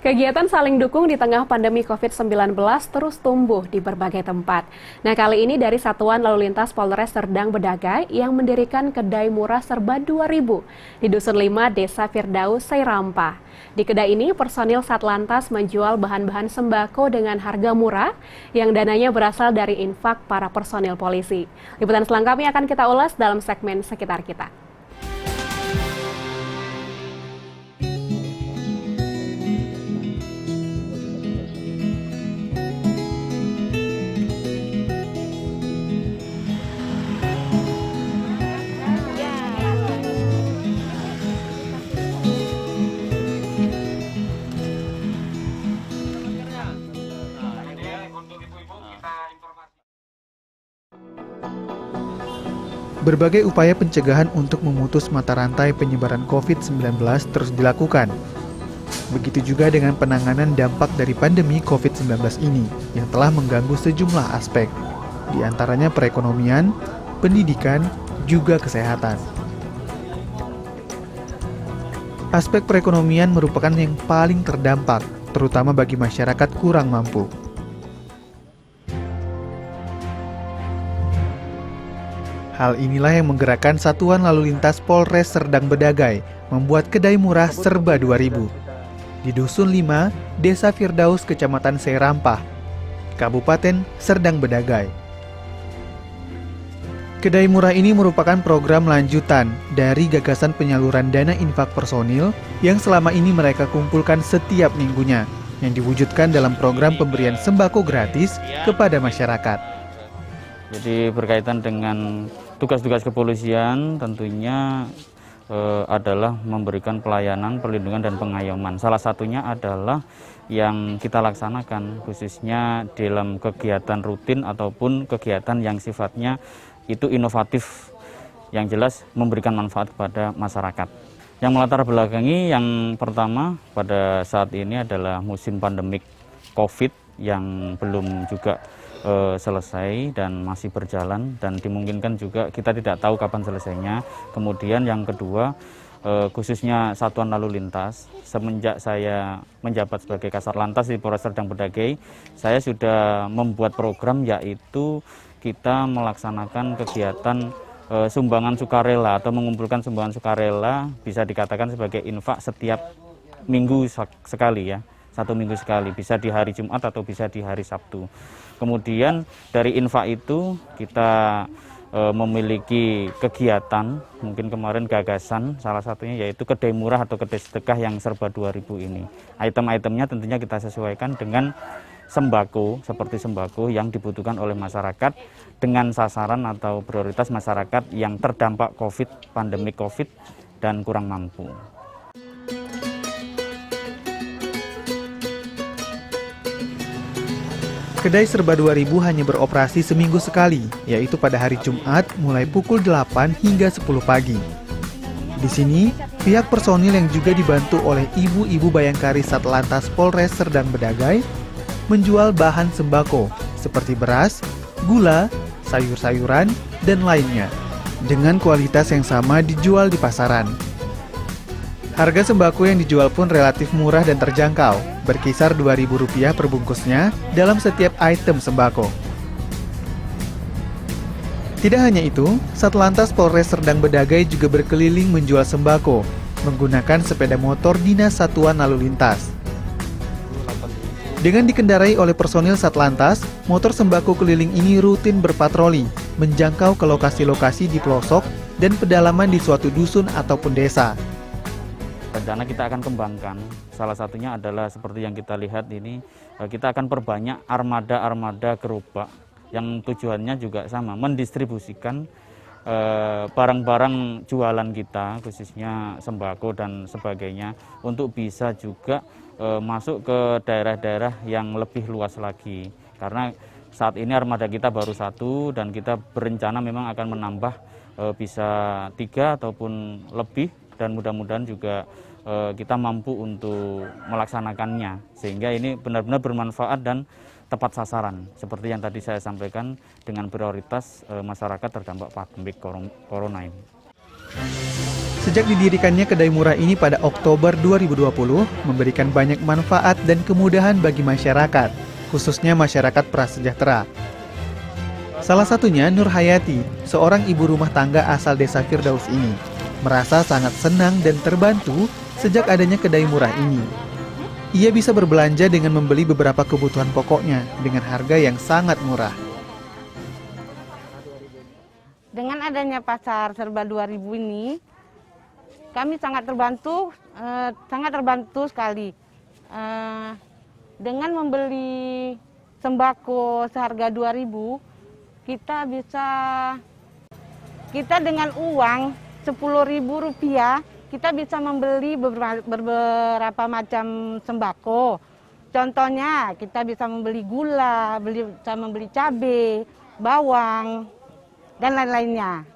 Kegiatan saling dukung di tengah pandemi COVID-19 terus tumbuh di berbagai tempat. Nah, kali ini dari Satuan Lalu Lintas Polres Serdang Bedagai yang mendirikan kedai murah serba 2000 di Dusun 5, Desa Firdaus, Seirampah. Di kedai ini, personil Satlantas menjual bahan-bahan sembako dengan harga murah yang dananya berasal dari infak para personil polisi. Liputan selengkapnya akan kita ulas dalam segmen Sekitar Kita. Berbagai upaya pencegahan untuk memutus mata rantai penyebaran COVID-19 terus dilakukan. Begitu juga dengan penanganan dampak dari pandemi COVID-19 ini yang telah mengganggu sejumlah aspek, di antaranya perekonomian, pendidikan, juga kesehatan. Aspek perekonomian merupakan yang paling terdampak, terutama bagi masyarakat kurang mampu. Hal inilah yang menggerakkan Satuan Lalu Lintas Polres Serdang Bedagai membuat kedai murah serba 2000 di Dusun 5, Desa Firdaus, Kecamatan Seirampah, Kabupaten Serdang Bedagai. Kedai murah ini merupakan program lanjutan dari gagasan penyaluran dana infak personil yang selama ini mereka kumpulkan setiap minggunya, yang diwujudkan dalam program pemberian sembako gratis kepada masyarakat. Jadi berkaitan dengan tugas-tugas kepolisian tentunya adalah memberikan pelayanan, perlindungan, dan pengayoman. Salah satunya adalah yang kita laksanakan khususnya dalam kegiatan rutin ataupun kegiatan yang sifatnya itu inovatif, yang jelas memberikan manfaat kepada masyarakat. Yang melatar belakangi yang pertama pada saat ini adalah musim pandemik COVID yang belum juga selesai dan masih berjalan dan dimungkinkan juga kita tidak tahu kapan selesainya. Kemudian yang kedua, khususnya Satuan Lalu Lintas, semenjak saya menjabat sebagai Kasat Lantas di Polres Serdang Bedagai, saya sudah membuat program yaitu kita melaksanakan kegiatan sumbangan sukarela atau mengumpulkan sumbangan sukarela, bisa dikatakan sebagai infak setiap minggu sekali ya. 1 minggu sekali, bisa di hari Jumat atau bisa di hari Sabtu. Kemudian dari infak itu kita memiliki kegiatan, mungkin kemarin gagasan salah satunya yaitu kedai murah atau kedai sedekah yang serba 2000 ini. Item-itemnya tentunya kita sesuaikan dengan sembako, seperti sembako yang dibutuhkan oleh masyarakat dengan sasaran atau prioritas masyarakat yang terdampak COVID, pandemi COVID dan kurang mampu. Kedai serba 2000 hanya beroperasi seminggu sekali, yaitu pada hari Jumat mulai pukul 8 hingga 10 pagi. Di sini, pihak personil yang juga dibantu oleh ibu-ibu Bayangkari Satlantas Polres Serdang Bedagai menjual bahan sembako seperti beras, gula, sayur-sayuran, dan lainnya dengan kualitas yang sama dijual di pasaran. Harga sembako yang dijual pun relatif murah dan terjangkau, berkisar Rp2.000 per bungkusnya dalam setiap item sembako. Tidak hanya itu, Satlantas Polres Serdang Bedagai juga berkeliling menjual sembako menggunakan sepeda motor Dinas Satuan Lalu Lintas. Dengan dikendarai oleh personil Satlantas, motor sembako keliling ini rutin berpatroli, menjangkau ke lokasi-lokasi di pelosok dan pedalaman di suatu dusun ataupun desa. Rencana kita akan kembangkan, salah satunya adalah seperti yang kita lihat ini, kita akan perbanyak armada-armada gerobak yang tujuannya juga sama, mendistribusikan barang-barang jualan kita, khususnya sembako dan sebagainya, untuk bisa juga masuk ke daerah-daerah yang lebih luas lagi. Karena saat ini armada kita baru 1 dan kita berencana memang akan menambah bisa 3 ataupun lebih, dan mudah-mudahan juga kita mampu untuk melaksanakannya sehingga ini benar-benar bermanfaat dan tepat sasaran seperti yang tadi saya sampaikan dengan prioritas masyarakat terdampak pandemi corona ini. Sejak didirikannya kedai murah ini pada Oktober 2020, memberikan banyak manfaat dan kemudahan bagi masyarakat, khususnya masyarakat prasejahtera. Salah satunya Nur Hayati, seorang ibu rumah tangga asal desa Firdaus ini, merasa sangat senang dan terbantu sejak adanya kedai murah ini. Ia bisa berbelanja dengan membeli beberapa kebutuhan pokoknya dengan harga yang sangat murah. Dengan adanya pasar serba 2000 ini, kami sangat terbantu sekali. Dengan membeli sembako seharga 2000, kita dengan uang 10.000 rupiah, kita bisa membeli beberapa macam sembako. Contohnya, kita bisa membeli gula, bisa membeli cabai, bawang, dan lain-lainnya.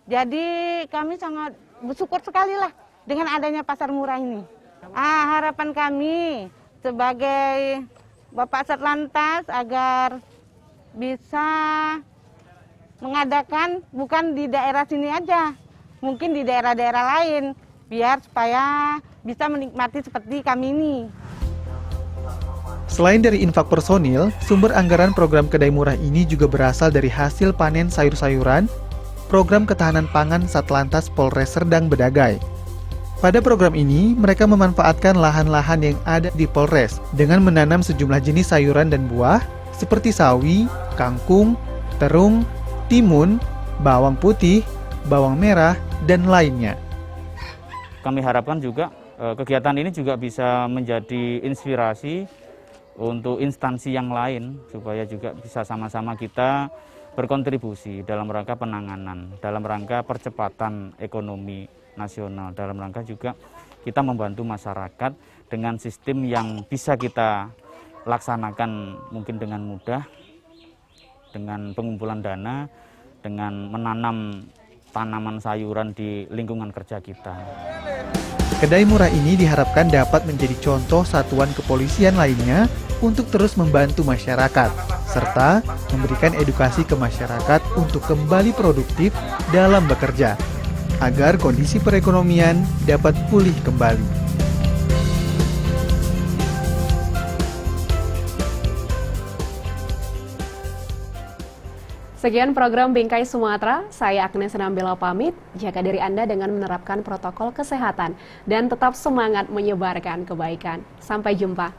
Jadi kami sangat bersyukur sekali lah dengan adanya pasar murah ini. Harapan kami sebagai Bapak Satlantas agar bisa mengadakan bukan di daerah sini aja, mungkin di daerah-daerah lain, biar supaya bisa menikmati seperti kami ini. Selain dari infak personil, sumber anggaran program kedai murah ini juga berasal dari hasil panen sayur-sayuran, program ketahanan pangan Satlantas Polres Serdang Bedagai. Pada program ini, mereka memanfaatkan lahan-lahan yang ada di Polres dengan menanam sejumlah jenis sayuran dan buah seperti sawi, kangkung, terung, timun, bawang putih, bawang merah, dan lainnya. Kami harapkan juga kegiatan ini juga bisa menjadi inspirasi untuk instansi yang lain supaya juga bisa sama-sama kita berkontribusi dalam rangka penanganan, dalam rangka percepatan ekonomi nasional, dalam rangka juga kita membantu masyarakat dengan sistem yang bisa kita laksanakan mungkin dengan mudah, dengan pengumpulan dana, dengan menanam tanaman sayuran di lingkungan kerja kita. Kedai murah ini diharapkan dapat menjadi contoh satuan kepolisian lainnya untuk terus membantu masyarakat, serta memberikan edukasi ke masyarakat untuk kembali produktif dalam bekerja, agar kondisi perekonomian dapat pulih kembali. Sekian program Bingkai Sumatera, saya Agnes Nambela pamit, jaga diri Anda dengan menerapkan protokol kesehatan dan tetap semangat menyebarkan kebaikan. Sampai jumpa.